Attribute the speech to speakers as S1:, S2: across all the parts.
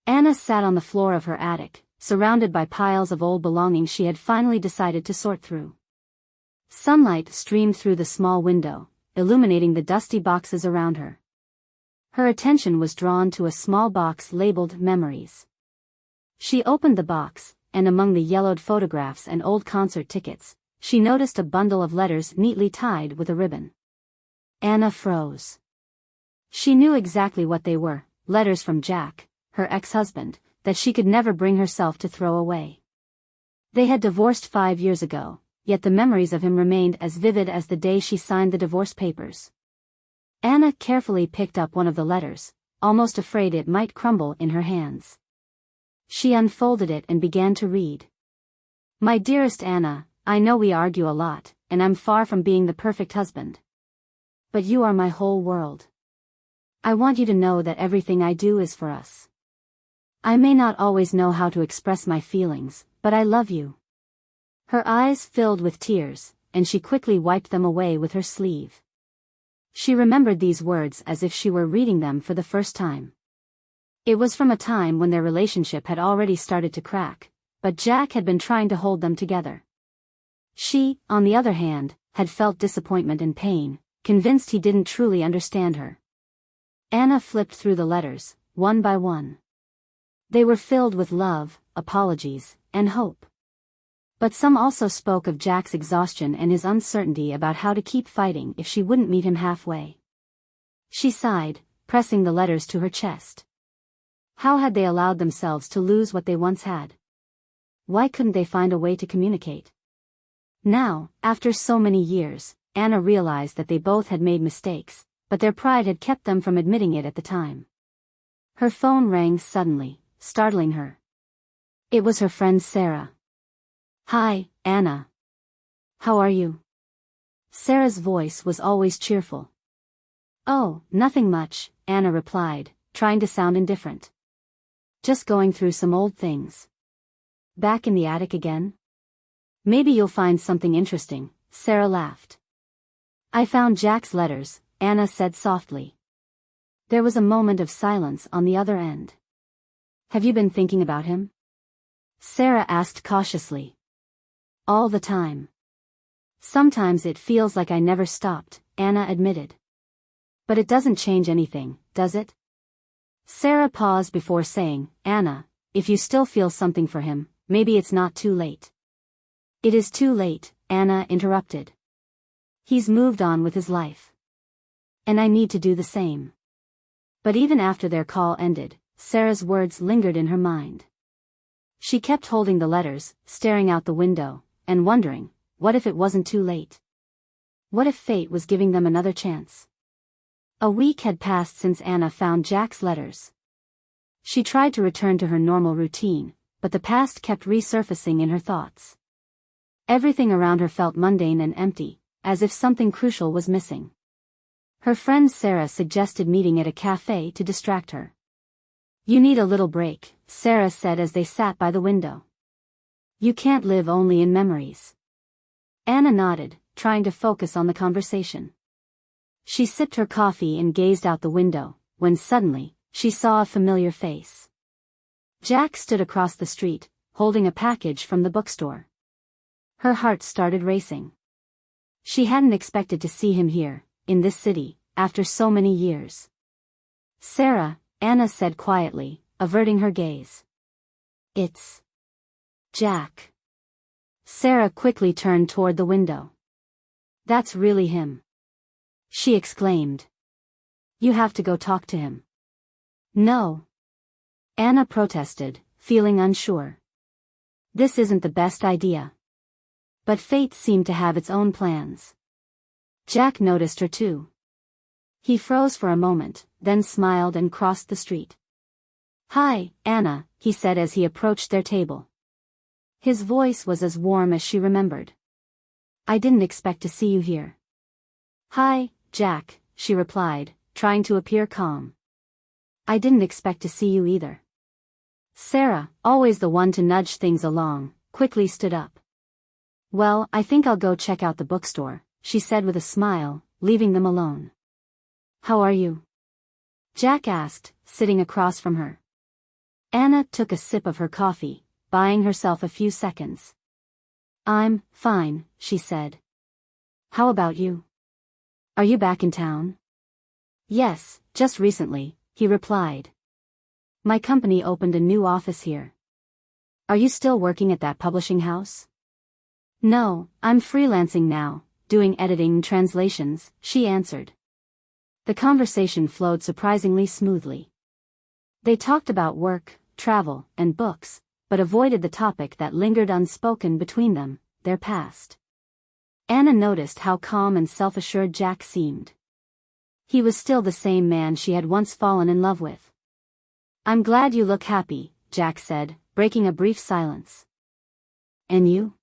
S1: Anna sat on the floor of her attic, surrounded by piles of old belongings she had finally decided to sort through. Sunlight streamed through the small window, illuminating the dusty boxes around her. Her attention was drawn to a small box labeled Memories. She opened the box, and among the yellowed photographs and old concert tickets, she noticed a bundle of letters neatly tied with a ribbon. Anna froze. She knew exactly what they were, letters from Jack, her ex-husband, that she could never bring herself to throw away. They had divorced 5 years ago, yet the memories of him remained as vivid as the day she signed the divorce papers. Anna carefully picked up one of the letters, almost afraid it might crumble in her hands. She unfolded it and began to read. My dearest Anna, I know we argue a lot, and I'm far from being the perfect husband. But you are my whole world. I want you to know that everything I do is for us. I may not always know how to express my feelings, but I love you. Her eyes filled with tears, and she quickly wiped them away with her sleeve. She remembered these words as if she were reading them for the first time. It was from a time when their relationship had already started to crack, but Jack had been trying to hold them together. She, on the other hand, had felt disappointment and pain, convinced he didn't truly understand her. Anna flipped through the letters, one by one. They were filled with love, apologies, and hope. But some also spoke of Jack's exhaustion and his uncertainty about how to keep fighting if she wouldn't meet him halfway. She sighed, pressing the letters to her chest. How had they allowed themselves to lose what they once had? Why couldn't they find a way to communicate? Now, after so many years, Anna realized that they both had made mistakes, but their pride had kept them from admitting it at the time. Her phone rang suddenly, startling her. It was her friend Sarah. Hi, Anna. How are you? Sarah's voice was always cheerful. Oh, nothing much, Anna replied, trying to sound indifferent. Just going through some old things. Back in the attic again? Maybe you'll find something interesting, Sarah laughed. I found Jack's letters, Anna said softly. There was a moment of silence on the other end. Have you been thinking about him? Sarah asked cautiously. All the time. Sometimes it feels like I never stopped, Anna admitted. But it doesn't change anything, does it? Sarah paused before saying, Anna, if you still feel something for him, maybe it's not too late. It is too late, Anna interrupted. He's moved on with his life. And I need to do the same. But even after their call ended, Sarah's words lingered in her mind. She kept holding the letters, staring out the window, and wondering, what if it wasn't too late? What if fate was giving them another chance? A week had passed since Anna found Jack's letters. She tried to return to her normal routine, but the past kept resurfacing in her thoughts. Everything around her felt mundane and empty, as if something crucial was missing. Her friend Sarah suggested meeting at a cafe to distract her. You need a little break, Sarah said as they sat by the window. You can't live only in memories. Anna nodded, trying to focus on the conversation. She sipped her coffee and gazed out the window, when suddenly, she saw a familiar face. Jack stood across the street, holding a package from the bookstore. Her heart started racing. She hadn't expected to see him here, in this city, after so many years. Sarah, Anna said quietly, averting her gaze. It's Jack. Sarah quickly turned toward the window. That's really him. She exclaimed. You have to go talk to him. No. Anna protested, feeling unsure. This isn't the best idea. But fate seemed to have its own plans. Jack noticed her too. He froze for a moment, then smiled and crossed the street. Hi, Anna, he said as he approached their table. His voice was as warm as she remembered. I didn't expect to see you here. Hi, Jack, she replied, trying to appear calm. I didn't expect to see you either. Sarah, always the one to nudge things along, quickly stood up. Well, I think I'll go check out the bookstore, she said with a smile, leaving them alone. How are you? Jack asked, sitting across from her. Anna took a sip of her coffee, buying herself a few seconds. "I'm fine," she said. "How about you? Are you back in town?" "Yes, just recently," he replied. "My company opened a new office here." "Are you still working at that publishing house?" "No, I'm freelancing now, doing editing and translations," she answered. The conversation flowed surprisingly smoothly. They talked about work, travel, and books, but avoided the topic that lingered unspoken between them, their past. Anna noticed how calm and self-assured Jack seemed. He was still the same man she had once fallen in love with. "I'm glad you look happy," Jack said, breaking a brief silence. "And you?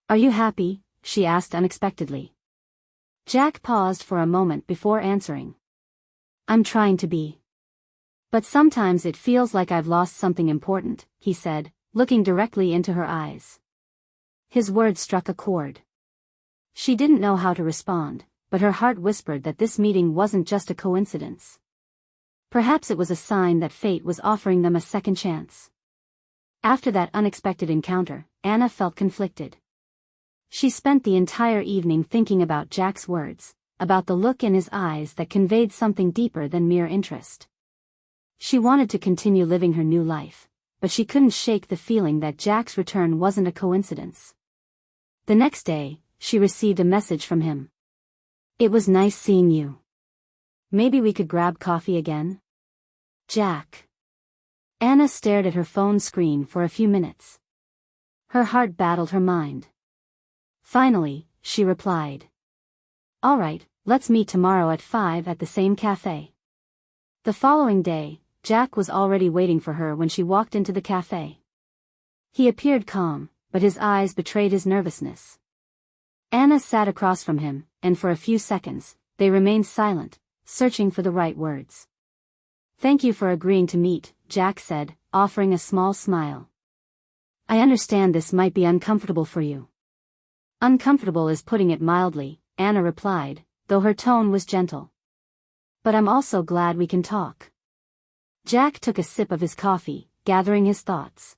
S1: Are you happy?" she asked unexpectedly. Jack paused for a moment before answering. "I'm trying to be. But sometimes it feels like I've lost something important," he said, looking directly into her eyes. His words struck a chord. She didn't know how to respond, but her heart whispered that this meeting wasn't just a coincidence. Perhaps it was a sign that fate was offering them a second chance. After that unexpected encounter, Anna felt conflicted. She spent the entire evening thinking about Jack's words, about the look in his eyes that conveyed something deeper than mere interest. She wanted to continue living her new life, but she couldn't shake the feeling that Jack's return wasn't a coincidence. The next day, she received a message from him. "It was nice seeing you. Maybe we could grab coffee again?" Jack. Anna stared at her phone screen for a few minutes. Her heart battled her mind. Finally, she replied. "All right, let's meet tomorrow at 5 at the same cafe." The following day, Jack was already waiting for her when she walked into the cafe. He appeared calm, but his eyes betrayed his nervousness. Anna sat across from him, and for a few seconds, they remained silent, searching for the right words. "Thank you for agreeing to meet," Jack said, offering a small smile. "I understand this might be uncomfortable for you." "Uncomfortable is putting it mildly," Anna replied, though her tone was gentle. "But I'm also glad we can talk." Jack took a sip of his coffee, gathering his thoughts.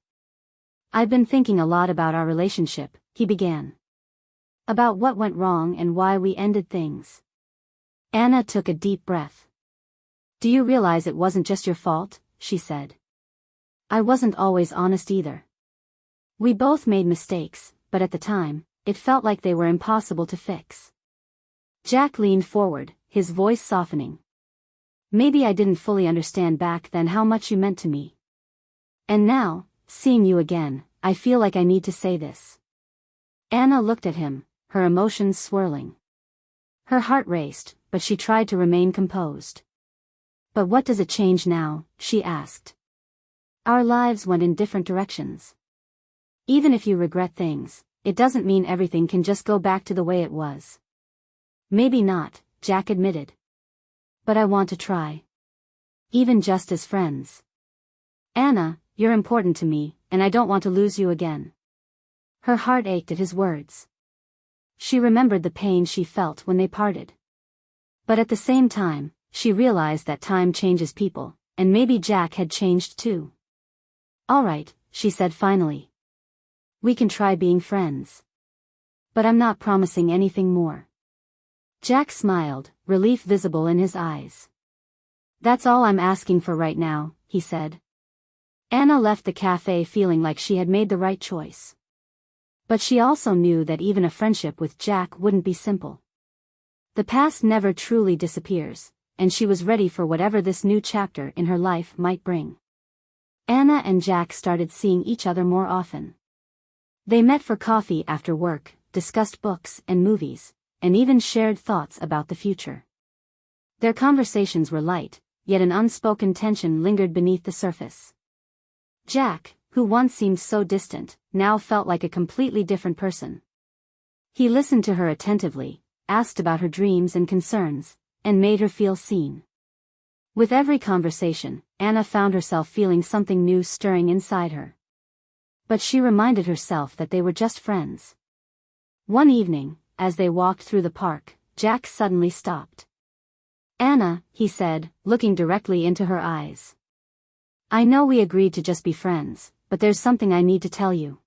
S1: "I've been thinking a lot about our relationship," he began. "About what went wrong and why we ended things." Anna took a deep breath. "Do you realize it wasn't just your fault?" she said. "I wasn't always honest either. We both made mistakes, but at the time, it felt like they were impossible to fix." Jack leaned forward, his voice softening. "Maybe I didn't fully understand back then how much you meant to me. And now, seeing you again, I feel like I need to say this." Anna looked at him, her emotions swirling. Her heart raced, but she tried to remain composed. "But what does it change now?" she asked. "Our lives went in different directions. Even if you regret things, it doesn't mean everything can just go back to the way it was." "Maybe not," Jack admitted. "But I want to try. Even just as friends. Anna, you're important to me, and I don't want to lose you again." Her heart ached at his words. She remembered the pain she felt when they parted. But at the same time, she realized that time changes people, and maybe Jack had changed too. "All right," she said finally. "We can try being friends. But I'm not promising anything more." Jack smiled, relief visible in his eyes. "That's all I'm asking for right now," he said. Anna left the cafe feeling like she had made the right choice. But she also knew that even a friendship with Jack wouldn't be simple. The past never truly disappears, and she was ready for whatever this new chapter in her life might bring. Anna and Jack started seeing each other more often. They met for coffee after work, discussed books and movies, and even shared thoughts about the future. Their conversations were light, yet an unspoken tension lingered beneath the surface. Jack, who once seemed so distant, now felt like a completely different person. He listened to her attentively, asked about her dreams and concerns, and made her feel seen. With every conversation, Anna found herself feeling something new stirring inside her. But she reminded herself that they were just friends. One evening, as they walked through the park, Jack suddenly stopped. "Anna," he said, looking directly into her eyes. I know we agreed to just be friends, but there's something I need to tell you.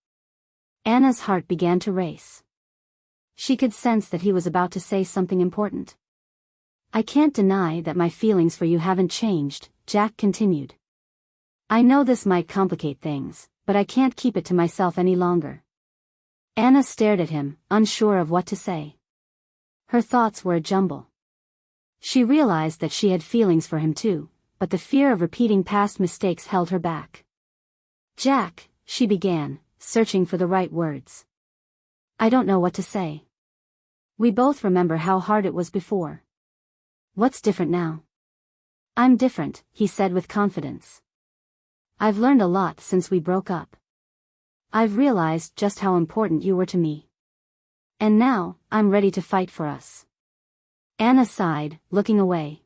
S1: Anna's heart began to race. She could sense that he was about to say something important. I can't deny that my feelings for you haven't changed, Jack continued. I know this might complicate things, but I can't keep it to myself any longer. Anna stared at him, unsure of what to say. Her thoughts were a jumble. She realized that she had feelings for him too, but the fear of repeating past mistakes held her back. Jack, she began, searching for the right words. I don't know what to say. We both remember how hard it was before. What's different now? I'm different, he said with confidence. I've learned a lot since we broke up. I've realized just how important you were to me. And now, I'm ready to fight for us. Anna sighed, looking away.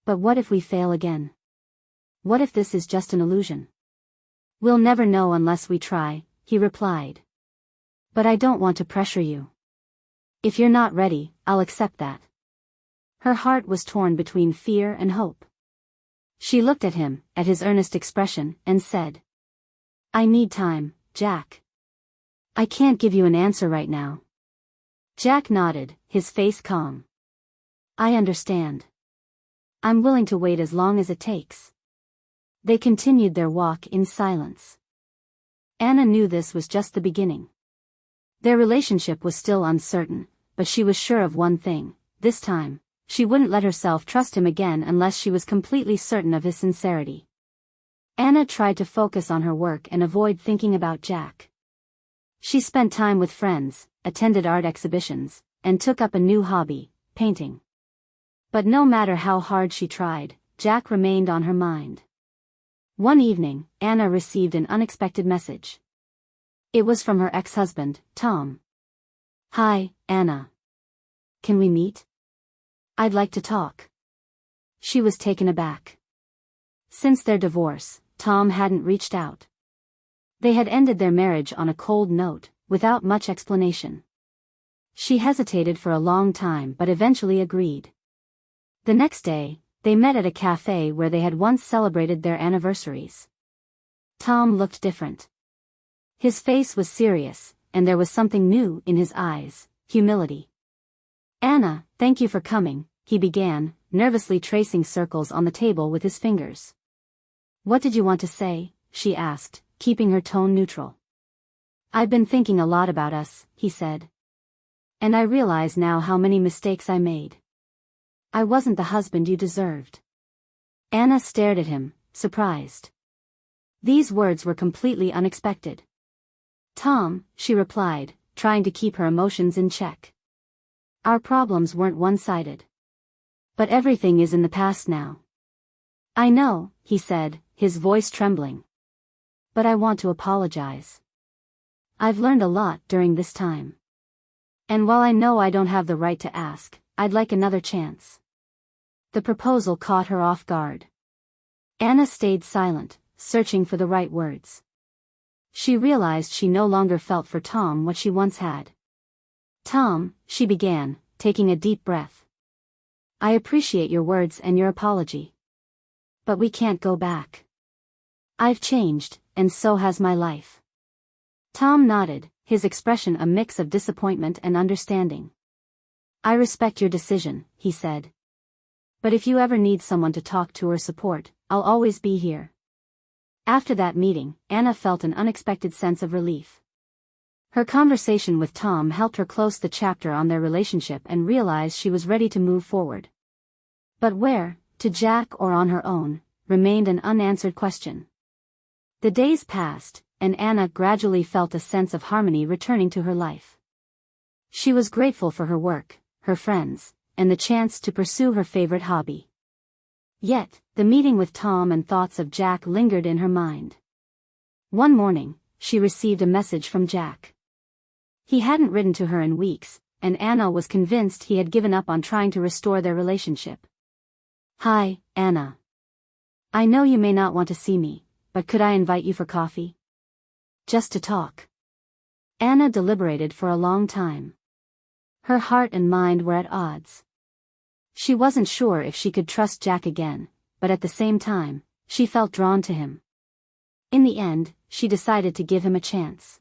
S1: But what if we fail again? What if this is just an illusion? We'll never know unless we try, he replied. But I don't want to pressure you. If you're not ready, I'll accept that. Her heart was torn between fear and hope. She looked at him, at his earnest expression, and said, I need time, Jack. I can't give you an answer right now. Jack nodded, his face calm. I understand. I'm willing to wait as long as it takes. They continued their walk in silence. Anna knew this was just the beginning. Their relationship was still uncertain, but she was sure of one thing: this time, she wouldn't let herself trust him again unless she was completely certain of his sincerity. Anna tried to focus on her work and avoid thinking about Jack. She spent time with friends, attended art exhibitions, and took up a new hobby, painting. But no matter how hard she tried, Jack remained on her mind. One evening, Anna received an unexpected message. It was from her ex-husband, Tom. Hi, Anna. Can we meet? I'd like to talk. She was taken aback. Since their divorce, Tom hadn't reached out. They had ended their marriage on a cold note, without much explanation. She hesitated for a long time but eventually agreed. The next day, they met at a cafe where they had once celebrated their anniversaries. Tom looked different. His face was serious, and there was something new in his eyes: humility. Anna, thank you for coming, he began, nervously tracing circles on the table with his fingers. What did you want to say? She asked, keeping her tone neutral. I've been thinking a lot about us, he said. And I realize now how many mistakes I made. I wasn't the husband you deserved. Anna stared at him, surprised. These words were completely unexpected. Tom, she replied, trying to keep her emotions in check. Our problems weren't one-sided. But everything is in the past now. I know, he said, his voice trembling. But I want to apologize. I've learned a lot during this time. And while I know I don't have the right to ask, I'd like another chance. The proposal caught her off guard. Anna stayed silent, searching for the right words. She realized she no longer felt for Tom what she once had. Tom, she began, taking a deep breath. I appreciate your words and your apology. But we can't go back. I've changed, and so has my life. Tom nodded, his expression a mix of disappointment and understanding. I respect your decision, he said. But if you ever need someone to talk to or support, I'll always be here. After that meeting, Anna felt an unexpected sense of relief. Her conversation with Tom helped her close the chapter on their relationship and realize she was ready to move forward. But where, to Jack or on her own, remained an unanswered question. The days passed, and Anna gradually felt a sense of harmony returning to her life. She was grateful for her work, her friends, and the chance to pursue her favorite hobby. Yet, the meeting with Tom and thoughts of Jack lingered in her mind. One morning, she received a message from Jack. He hadn't written to her in weeks, and Anna was convinced he had given up on trying to restore their relationship. Hi, Anna. I know you may not want to see me, but could I invite you for coffee? Just to talk. Anna deliberated for a long time. Her heart and mind were at odds. She wasn't sure if she could trust Jack again, but at the same time, she felt drawn to him. In the end, she decided to give him a chance.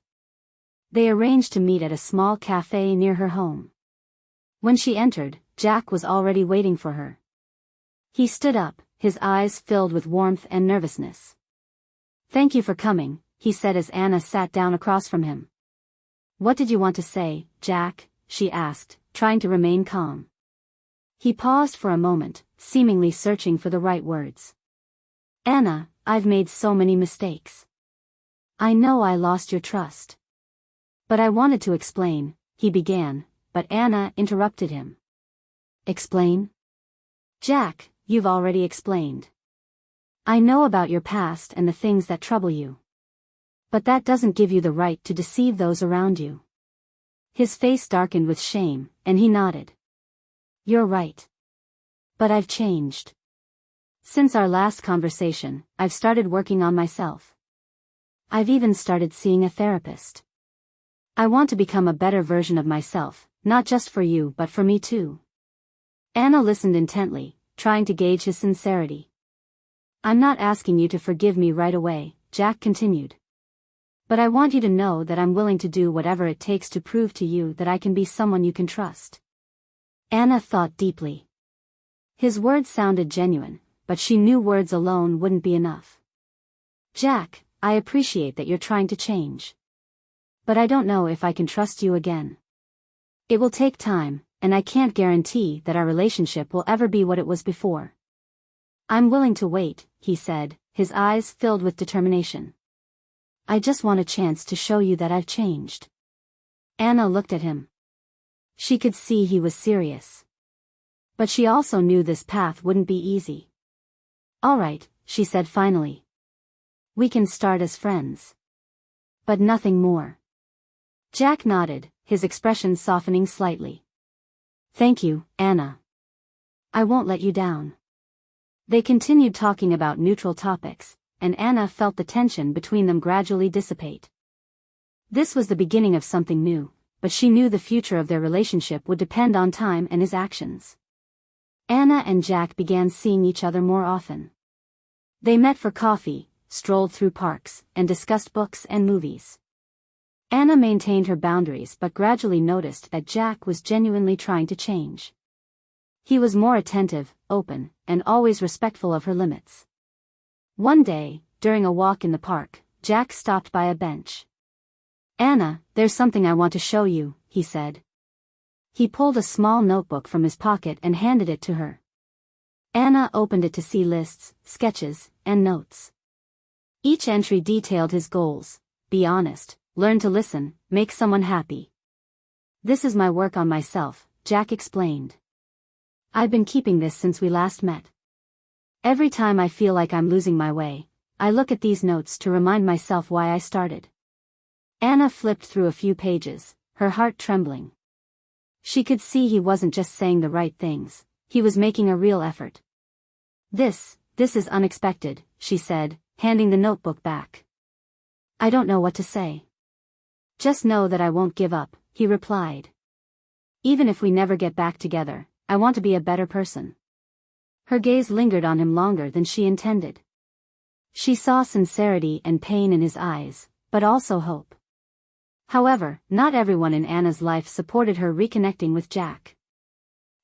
S1: They arranged to meet at a small cafe near her home. When she entered, Jack was already waiting for her. He stood up, his eyes filled with warmth and nervousness. "Thank you for coming," he said as Anna sat down across from him. "What did you want to say, Jack?" she asked, trying to remain calm. He paused for a moment, seemingly searching for the right words. "Anna, I've made so many mistakes. I know I lost your trust. But I wanted to explain," he began, but Anna interrupted him. "Explain? Jack, you've already explained. I know about your past and the things that trouble you. But that doesn't give you the right to deceive those around you." His face darkened with shame, and he nodded. "You're right. But I've changed. Since our last conversation, I've started working on myself. I've even started seeing a therapist. I want to become a better version of myself, not just for you but for me too." Anna listened intently, trying to gauge his sincerity. "I'm not asking you to forgive me right away," Jack continued. "But I want you to know that I'm willing to do whatever it takes to prove to you that I can be someone you can trust." Anna thought deeply. His words sounded genuine, but she knew words alone wouldn't be enough. "Jack, I appreciate that you're trying to change. But I don't know if I can trust you again. It will take time, and I can't guarantee that our relationship will ever be what it was before." "I'm willing to wait," he said, his eyes filled with determination. "I just want a chance to show you that I've changed." Anna looked at him. She could see he was serious. But she also knew this path wouldn't be easy. "All right," she said finally. "We can start as friends. But nothing more." Jack nodded, his expression softening slightly. "Thank you, Anna. I won't let you down." They continued talking about neutral topics, and Anna felt the tension between them gradually dissipate. This was the beginning of something new, but she knew the future of their relationship would depend on time and his actions. Anna and Jack began seeing each other more often. They met for coffee, strolled through parks, and discussed books and movies. Anna maintained her boundaries but gradually noticed that Jack was genuinely trying to change. He was more attentive, open, and always respectful of her limits. One day, during a walk in the park, Jack stopped by a bench. "Anna, there's something I want to show you," he said. He pulled a small notebook from his pocket and handed it to her. Anna opened it to see lists, sketches, and notes. Each entry detailed his goals: be honest, learn to listen, make someone happy. "This is my work on myself," Jack explained. "I've been keeping this since we last met. Every time I feel like I'm losing my way, I look at these notes to remind myself why I started." Anna flipped through a few pages, her heart trembling. She could see he wasn't just saying the right things, he was making a real effort. This is unexpected," she said, handing the notebook back. "I don't know what to say." "Just know that I won't give up," he replied. "Even if we never get back together, I want to be a better person." Her gaze lingered on him longer than she intended. She saw sincerity and pain in his eyes, but also hope. However, not everyone in Anna's life supported her reconnecting with Jack.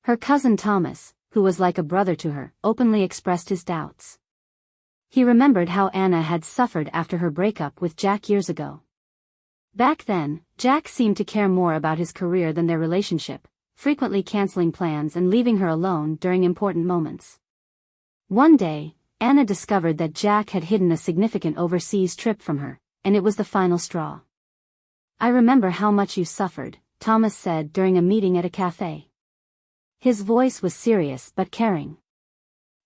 S1: Her cousin Thomas, who was like a brother to her, openly expressed his doubts. He remembered how Anna had suffered after her breakup with Jack years ago. Back then, Jack seemed to care more about his career than their relationship, frequently canceling plans and leaving her alone during important moments. One day, Anna discovered that Jack had hidden a significant overseas trip from her, and it was the final straw. "I remember how much you suffered," Thomas said during a meeting at a cafe. His voice was serious but caring.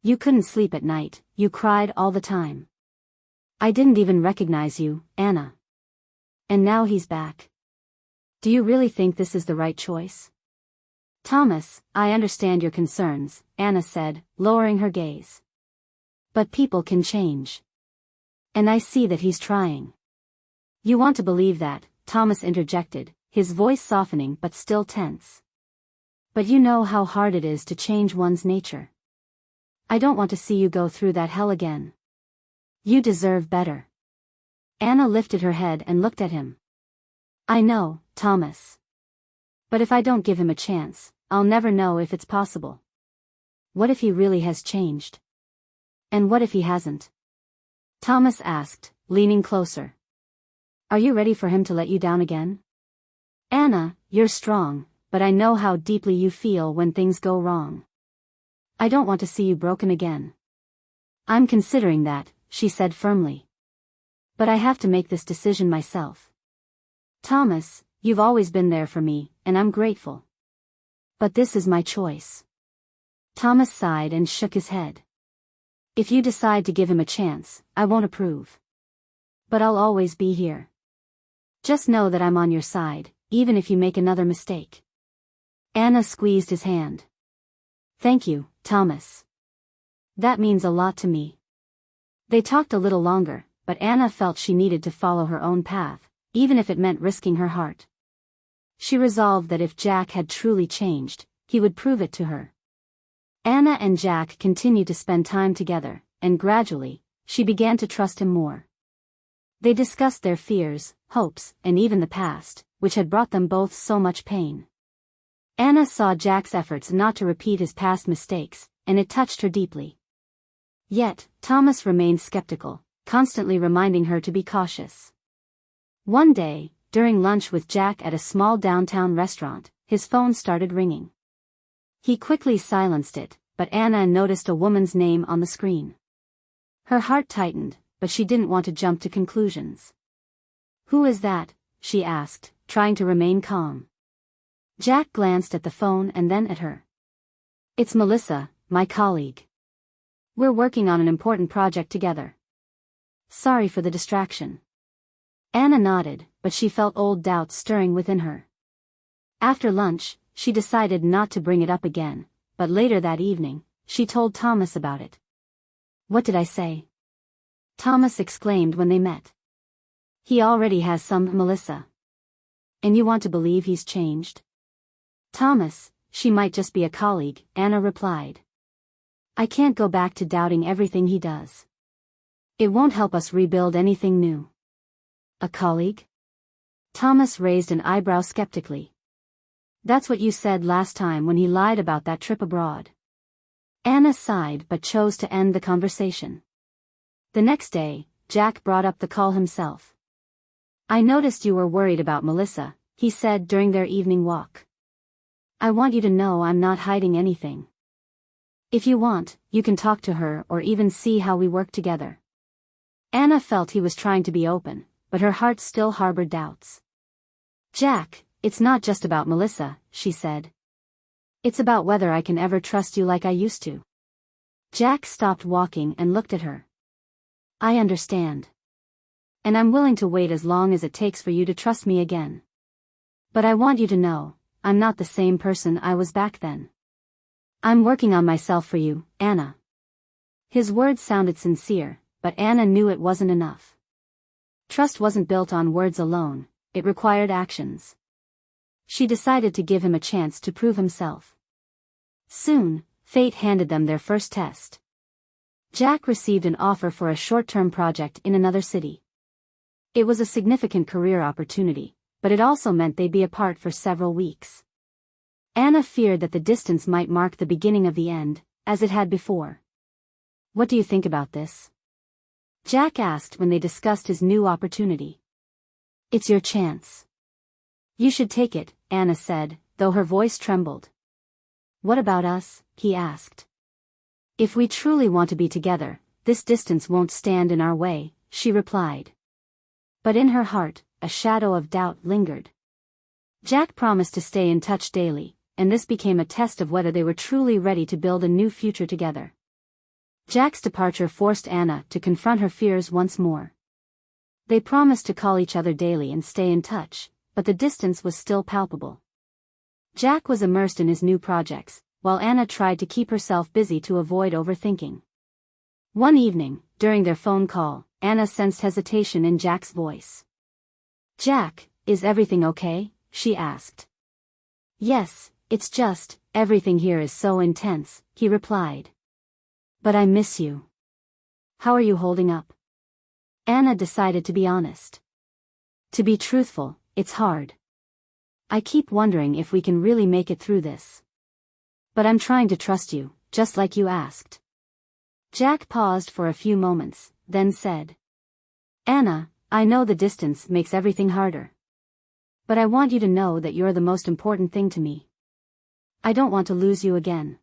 S1: "You couldn't sleep at night, you cried all the time. I didn't even recognize you, Anna. And now he's back. Do you really think this is the right choice?" "Thomas, I understand your concerns," Anna said, lowering her gaze. "But people can change. And I see that he's trying." "You want to believe that," Thomas interjected, his voice softening but still tense. "But you know how hard it is to change one's nature. I don't want to see you go through that hell again." You deserve better. Anna lifted her head and looked at him. I know, Thomas. But if I don't give him a chance, I'll never know if it's possible. What if he really has changed? And what if he hasn't? Thomas asked, leaning closer. Are you ready for him to let you down again? Anna, you're strong, but I know how deeply you feel when things go wrong. I don't want to see you broken again. I'm considering that, she said firmly. But I have to make this decision myself. Thomas, you've always been there for me, and I'm grateful. But this is my choice. Thomas sighed and shook his head. If you decide to give him a chance, I won't approve. But I'll always be here. Just know that I'm on your side, even if you make another mistake. Anna squeezed his hand. Thank you, Thomas. That means a lot to me. They talked a little longer, but Anna felt she needed to follow her own path, even if it meant risking her heart. She resolved that if Jack had truly changed, he would prove it to her. Anna and Jack continued to spend time together, and gradually, she began to trust him more. They discussed their fears, hopes, and even the past, which had brought them both so much pain. Anna saw Jack's efforts not to repeat his past mistakes, and it touched her deeply. Yet, Thomas remained skeptical, constantly reminding her to be cautious. One day, during lunch with Jack at a small downtown restaurant, his phone started ringing. He quickly silenced it, but Anna noticed a woman's name on the screen. Her heart tightened, but she didn't want to jump to conclusions. Who is that? She asked, trying to remain calm. Jack glanced at the phone and then at her. It's Melissa, my colleague. We're working on an important project together. Sorry for the distraction. Anna nodded, but she felt old doubts stirring within her. After lunch, she decided not to bring it up again, but later that evening, she told Thomas about it. What did I say? Thomas exclaimed when they met. He already has some Melissa. And you want to believe he's changed? Thomas, she might just be a colleague, Anna replied. I can't go back to doubting everything he does. It won't help us rebuild anything new. A colleague? Thomas raised an eyebrow skeptically. That's what you said last time when he lied about that trip abroad. Anna sighed but chose to end the conversation. The next day, Jack brought up the call himself. I noticed you were worried about Melissa, he said during their evening walk. I want you to know I'm not hiding anything. If you want, you can talk to her or even see how we work together. Anna felt he was trying to be open, but her heart still harbored doubts. Jack, it's not just about Melissa, she said. It's about whether I can ever trust you like I used to. Jack stopped walking and looked at her. I understand. And I'm willing to wait as long as it takes for you to trust me again. But I want you to know, I'm not the same person I was back then. I'm working on myself for you, Anna. His words sounded sincere, but Anna knew it wasn't enough. Trust wasn't built on words alone, it required actions. She decided to give him a chance to prove himself. Soon, fate handed them their first test. Jack received an offer for a short-term project in another city. It was a significant career opportunity, but it also meant they'd be apart for several weeks. Anna feared that the distance might mark the beginning of the end, as it had before. What do you think about this? Jack asked when they discussed his new opportunity. It's your chance. You should take it, Anna said, though her voice trembled. What about us? He asked. If we truly want to be together, this distance won't stand in our way, she replied. But in her heart, a shadow of doubt lingered. Jack promised to stay in touch daily, and this became a test of whether they were truly ready to build a new future together. Jack's departure forced Anna to confront her fears once more. They promised to call each other daily and stay in touch, but the distance was still palpable. Jack was immersed in his new projects, while Anna tried to keep herself busy to avoid overthinking. One evening, during their phone call, Anna sensed hesitation in Jack's voice. Jack, is everything okay? She asked. Yes, it's just, everything here is so intense, he replied. But I miss you. How are you holding up? Anna decided to be honest. To be truthful, it's hard. I keep wondering if we can really make it through this. But I'm trying to trust you, just like you asked. Jack paused for a few moments, then said, Anna, I know the distance makes everything harder. But I want you to know that you're the most important thing to me. I don't want to lose you again.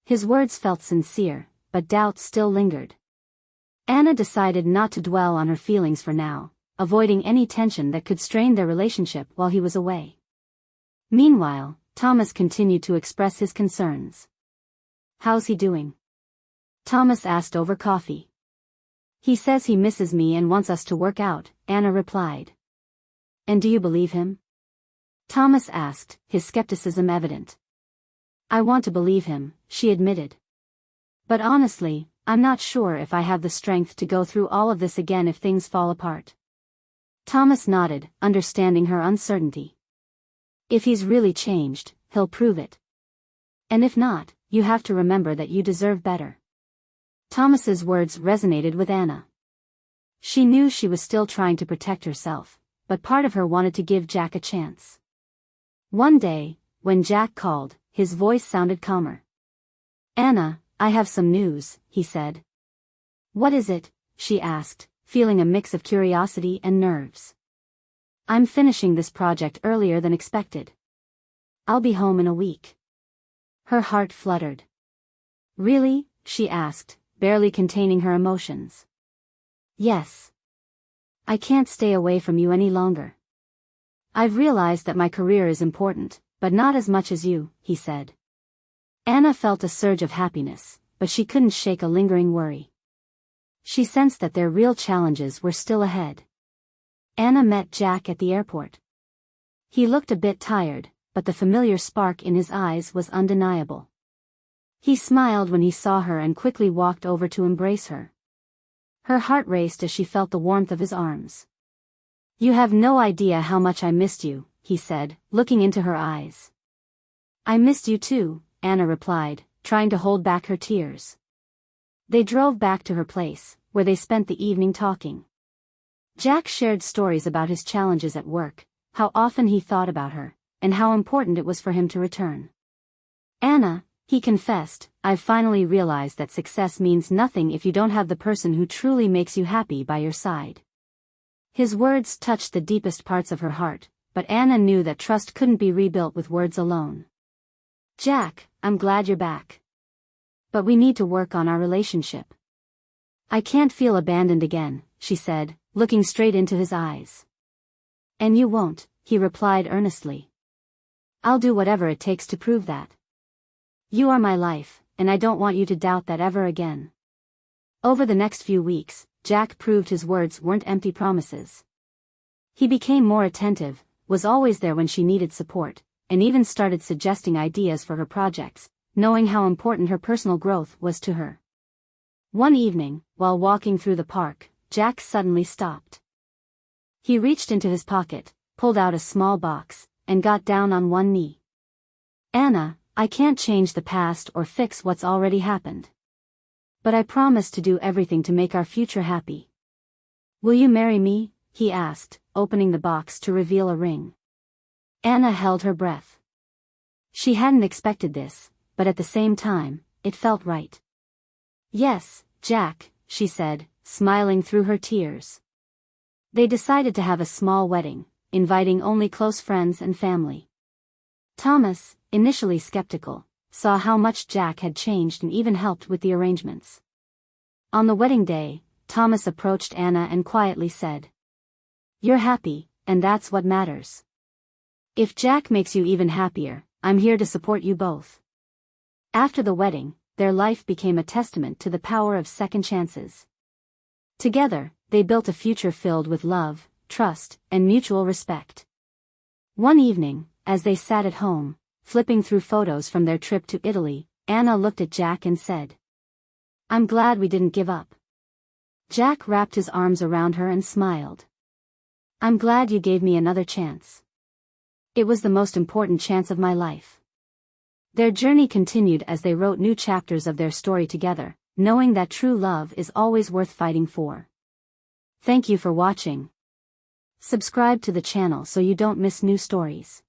S1: His words felt sincere, but doubt still lingered. Anna decided not to dwell on her feelings for now, avoiding any tension that could strain their relationship while he was away. Meanwhile, Thomas continued to express his concerns. How's he doing? Thomas asked over coffee. He says he misses me and wants us to work out, Anna replied. And do you believe him? Thomas asked, his skepticism evident. I want to believe him, she admitted. But honestly, I'm not sure if I have the strength to go through all of this again if things fall apart. Thomas nodded, understanding her uncertainty. If he's really changed, he'll prove it. And if not, you have to remember that you deserve better. Thomas's words resonated with Anna. She knew she was still trying to protect herself, but part of her wanted to give Jack a chance. One day, when Jack called, his voice sounded calmer. Anna, I have some news, he said. What is it? She asked, feeling a mix of curiosity and nerves. I'm finishing this project earlier than expected. I'll be home in a week. Her heart fluttered. Really? She asked, barely containing her emotions. Yes. I can't stay away from you any longer. I've realized that my career is important, but not as much as you, he said. Anna felt a surge of happiness, but she couldn't shake a lingering worry. She sensed that their real challenges were still ahead. Anna met Jack at the airport. He looked a bit tired, but the familiar spark in his eyes was undeniable. He smiled when he saw her and quickly walked over to embrace her. Her heart raced as she felt the warmth of his arms. You have no idea how much I missed you, he said, looking into her eyes. I missed you too, Anna replied, trying to hold back her tears. They drove back to her place, where they spent the evening talking. Jack shared stories about his challenges at work, how often he thought about her, and how important it was for him to return. Anna, he confessed, I've finally realized that success means nothing if you don't have the person who truly makes you happy by your side. His words touched the deepest parts of her heart, but Anna knew that trust couldn't be rebuilt with words alone. Jack, I'm glad you're back. But we need to work on our relationship. I can't feel abandoned again, she said, looking straight into his eyes. And you won't, he replied earnestly. I'll do whatever it takes to prove that. You are my life, and I don't want you to doubt that ever again. Over the next few weeks, Jack proved his words weren't empty promises. He became more attentive, was always there when she needed support, and even started suggesting ideas for her projects, knowing how important her personal growth was to her. One evening, while walking through the park, Jack suddenly stopped. He reached into his pocket, pulled out a small box, and got down on one knee. Anna, I can't change the past or fix what's already happened. But I promise to do everything to make our future happy. Will you marry me? He asked, opening the box to reveal a ring. Anna held her breath. She hadn't expected this, but at the same time, it felt right. Yes, Jack, she said, smiling through her tears. They decided to have a small wedding, inviting only close friends and family. Thomas, initially skeptical, saw how much Jack had changed and even helped with the arrangements. On the wedding day, Thomas approached Anna and quietly said, You're happy, and that's what matters. If Jack makes you even happier, I'm here to support you both. After the wedding, their life became a testament to the power of second chances. Together, they built a future filled with love, trust, and mutual respect. One evening, as they sat at home, flipping through photos from their trip to Italy, Anna looked at Jack and said, I'm glad we didn't give up. Jack wrapped his arms around her and smiled. I'm glad you gave me another chance. It was the most important chance of my life. Their journey continued as they wrote new chapters of their story together, knowing that true love is always worth fighting for. Thank you for watching. Subscribe to the channel so you don't miss new stories.